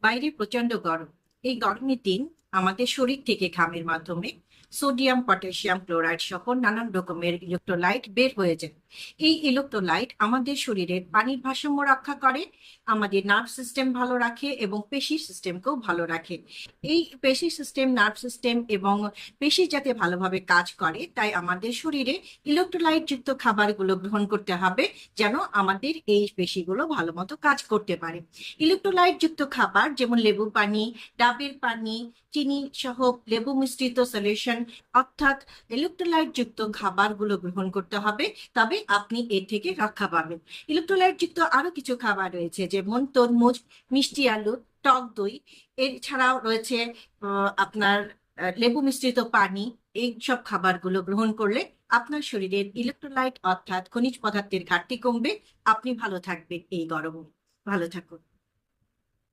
বাইরে প্রচন্ড গরম। এই গরমের দিন আমাদের শরীর থেকে ঘামের মাধ্যমে সোডিয়াম, পটাশিয়াম ক্লোরাইড সহ নানান রকমের ইলেকট্রোলাইট বের হয়ে যায়। এই ইলেকট্রোলাইট আমাদের শরীরের পানির ভারসাম্য রক্ষা করে, আমাদের নার্ভ সিস্টেম ভালো রাখে এবং পেশি সিস্টেমকেও ভালো রাখে। এই পেশি সিস্টেম, নার্ভ সিস্টেম এবং পেশি যাতে ভালোভাবে কাজ করে, তাই আমাদের শরীরে ইলেকট্রোলাইট যুক্ত খাবারগুলো গ্রহণ করতে হবে, যেন আমাদের এই পেশিগুলো ভালো মতো কাজ করতে পারে। ইলেকট্রোলাইট যুক্ত খাবার যেমন লেবু পানি, ডাবের পানি, চিনি সহ লেবু মিশ্রিত সলিউশন অর্থাৎ ইলেকট্রোলাইট যুক্ত খাবারগুলো গ্রহণ করতে হবে, তবে আপনি এর থেকে রক্ষা পাবেন। ইলেকট্রোলাইট যুক্ত আরো কিছু খাবার রয়েছে, যেমন তরমুজ, মিষ্টি আলু, টক দই। এছাড়াও রয়েছে আপনার লেবু মিশ্রিত পানি। এই সব খাবারগুলো গ্রহণ করলে আপনার শরীরের ইলেকট্রোলাইট অর্থাৎ খনিজ পদার্থের ঘাটতি কমবে। আপনি ভালো থাকবেন এই গরমে। ভালো থাকুন।